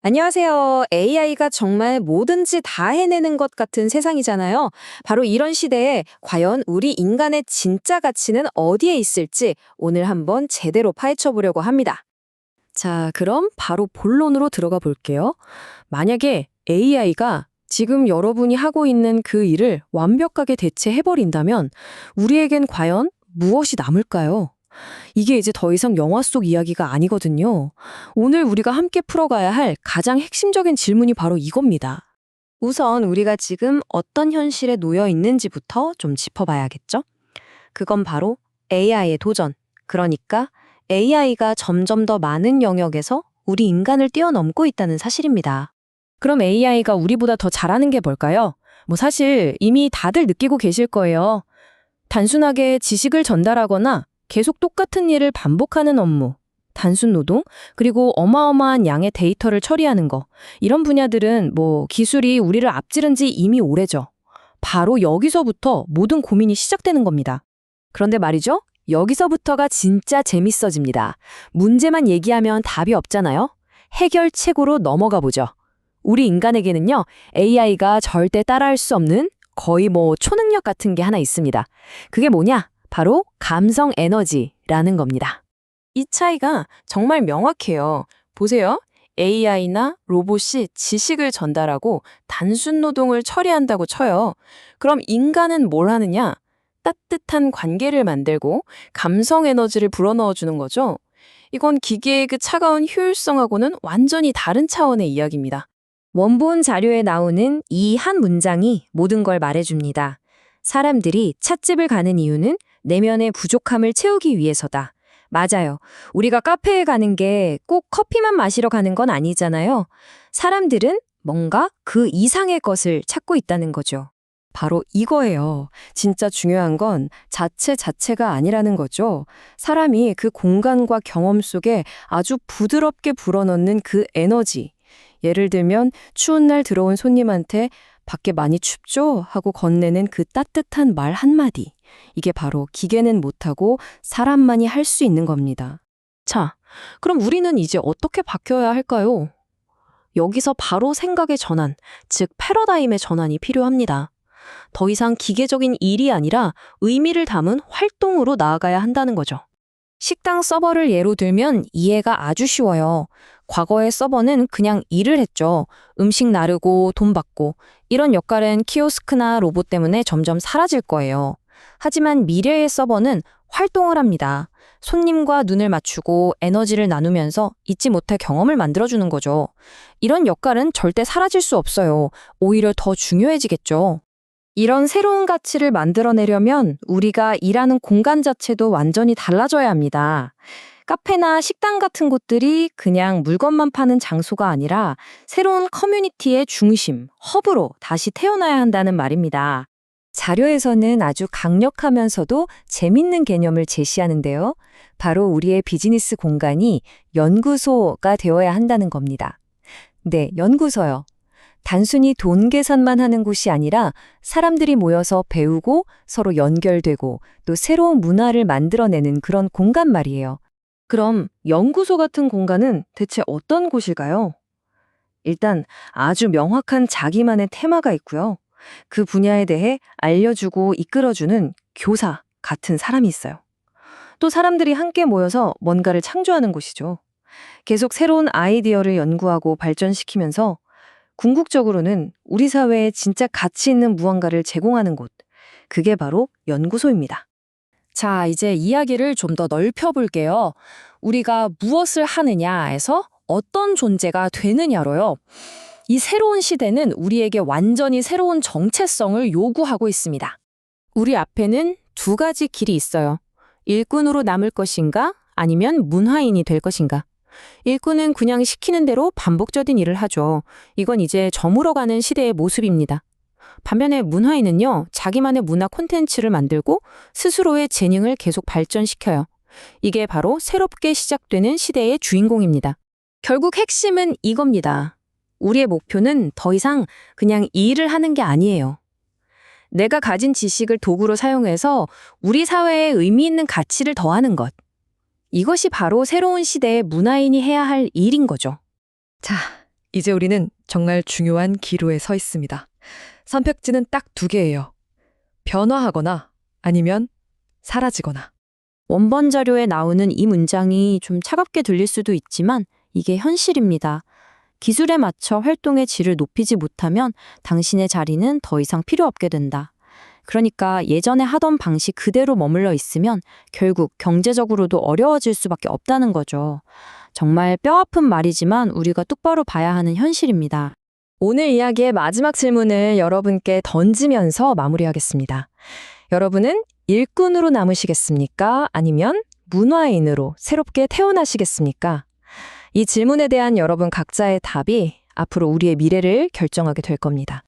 안녕하세요. AI가 정말 뭐든지 다 해내는 것 같은 세상이잖아요. 바로 이런 시대에 과연 우리 인간의 진짜 가치는 어디에 있을지 오늘 한번 제대로 파헤쳐 보려고 합니다. 자, 그럼 바로 본론으로 들어가 볼게요. 만약에 AI가 지금 여러분이 하고 있는 그 일을 완벽하게 대체해버린다면 우리에겐 과연 무엇이 남을까요? 이게 이제 더 이상 영화 속 이야기가 아니거든요. 오늘 우리가 함께 풀어가야 할 가장 핵심적인 질문이 바로 이겁니다. 우선 우리가 지금 어떤 현실에 놓여 있는지부터 좀 짚어봐야겠죠? 그건 바로 AI의 도전. 그러니까 AI가 점점 더 많은 영역에서 우리 인간을 뛰어넘고 있다는 사실입니다. 그럼 AI가 우리보다 더 잘하는 게 뭘까요? 사실 이미 다들 느끼고 계실 거예요. 단순하게 지식을 전달하거나 계속 똑같은 일을 반복하는 업무, 단순 노동, 그리고 어마어마한 양의 데이터를 처리하는 거. 이런 분야들은 기술이 우리를 앞지른 지 이미 오래죠. 바로 여기서부터 모든 고민이 시작되는 겁니다. 그런데 말이죠. 여기서부터가 진짜 재밌어집니다. 문제만 얘기하면 답이 없잖아요. 해결책으로 넘어가 보죠. 우리 인간에게는요, AI가 절대 따라할 수 없는 거의 초능력 같은 게 하나 있습니다. 그게 뭐냐? 바로 감성 에너지라는 겁니다. 이 차이가 정말 명확해요. 보세요. AI나 로봇이 지식을 전달하고 단순 노동을 처리한다고 쳐요. 그럼 인간은 뭘 하느냐? 따뜻한 관계를 만들고 감성 에너지를 불어넣어주는 거죠. 이건 기계의 그 차가운 효율성하고는 완전히 다른 차원의 이야기입니다. 원본 자료에 나오는 이 한 문장이 모든 걸 말해줍니다. 사람들이 찻집을 가는 이유는 내면의 부족함을 채우기 위해서다. 맞아요. 우리가 카페에 가는 게 꼭 커피만 마시러 가는 건 아니잖아요. 사람들은 뭔가 그 이상의 것을 찾고 있다는 거죠. 바로 이거예요. 진짜 중요한 건 자체가 아니라는 거죠. 사람이 그 공간과 경험 속에 아주 부드럽게 불어넣는 그 에너지. 예를 들면 추운 날 들어온 손님한테 밖에 많이 춥죠? 하고 건네는 그 따뜻한 말 한마디. 이게 바로 기계는 못하고 사람만이 할 수 있는 겁니다. 자, 그럼 우리는 이제 어떻게 바뀌어야 할까요? 여기서 바로 생각의 전환, 즉 패러다임의 전환이 필요합니다. 더 이상 기계적인 일이 아니라 의미를 담은 활동으로 나아가야 한다는 거죠. 식당 서버를 예로 들면 이해가 아주 쉬워요. 과거의 서버는 그냥 일을 했죠. 음식 나르고 돈 받고. 이런 역할은 키오스크나 로봇 때문에 점점 사라질 거예요. 하지만 미래의 서버는 활동을 합니다. 손님과 눈을 맞추고 에너지를 나누면서 잊지 못할 경험을 만들어주는 거죠. 이런 역할은 절대 사라질 수 없어요. 오히려 더 중요해지겠죠. 이런 새로운 가치를 만들어내려면 우리가 일하는 공간 자체도 완전히 달라져야 합니다. 카페나 식당 같은 곳들이 그냥 물건만 파는 장소가 아니라 새로운 커뮤니티의 중심, 허브로 다시 태어나야 한다는 말입니다. 자료에서는 아주 강력하면서도 재밌는 개념을 제시하는데요. 바로 우리의 비즈니스 공간이 연구소가 되어야 한다는 겁니다. 네, 연구소요. 단순히 돈 계산만 하는 곳이 아니라 사람들이 모여서 배우고 서로 연결되고 또 새로운 문화를 만들어내는 그런 공간 말이에요. 그럼 연구소 같은 공간은 대체 어떤 곳일까요? 일단 아주 명확한 자기만의 테마가 있고요. 그 분야에 대해 알려주고 이끌어주는 교사 같은 사람이 있어요. 또 사람들이 함께 모여서 뭔가를 창조하는 곳이죠. 계속 새로운 아이디어를 연구하고 발전시키면서 궁극적으로는 우리 사회에 진짜 가치 있는 무언가를 제공하는 곳. 그게 바로 연구소입니다. 자, 이제 이야기를 좀 더 넓혀볼게요. 우리가 무엇을 하느냐에서 어떤 존재가 되느냐로요. 이 새로운 시대는 우리에게 완전히 새로운 정체성을 요구하고 있습니다. 우리 앞에는 두 가지 길이 있어요. 일꾼으로 남을 것인가 아니면 문화인이 될 것인가. 일꾼은 그냥 시키는 대로 반복적인 일을 하죠. 이건 이제 저물어가는 시대의 모습입니다. 반면에 문화인은요, 자기만의 문화 콘텐츠를 만들고 스스로의 재능을 계속 발전시켜요. 이게 바로 새롭게 시작되는 시대의 주인공입니다. 결국 핵심은 이겁니다. 우리의 목표는 더 이상 그냥 이 일을 하는 게 아니에요. 내가 가진 지식을 도구로 사용해서 우리 사회에 의미 있는 가치를 더하는 것. 이것이 바로 새로운 시대의 문화인이 해야 할 일인 거죠. 자, 이제 우리는 정말 중요한 기로에 서 있습니다. 선택지는 딱 두 개예요. 변화하거나 아니면 사라지거나. 원본 자료에 나오는 이 문장이 좀 차갑게 들릴 수도 있지만 이게 현실입니다. 기술에 맞춰 활동의 질을 높이지 못하면 당신의 자리는 더 이상 필요 없게 된다. 그러니까 예전에 하던 방식 그대로 머물러 있으면 결국 경제적으로도 어려워질 수밖에 없다는 거죠. 정말 뼈아픈 말이지만 우리가 똑바로 봐야 하는 현실입니다. 오늘 이야기의 마지막 질문을 여러분께 던지면서 마무리하겠습니다. 여러분은 일꾼으로 남으시겠습니까? 아니면 문화인으로 새롭게 태어나시겠습니까? 이 질문에 대한 여러분 각자의 답이 앞으로 우리의 미래를 결정하게 될 겁니다.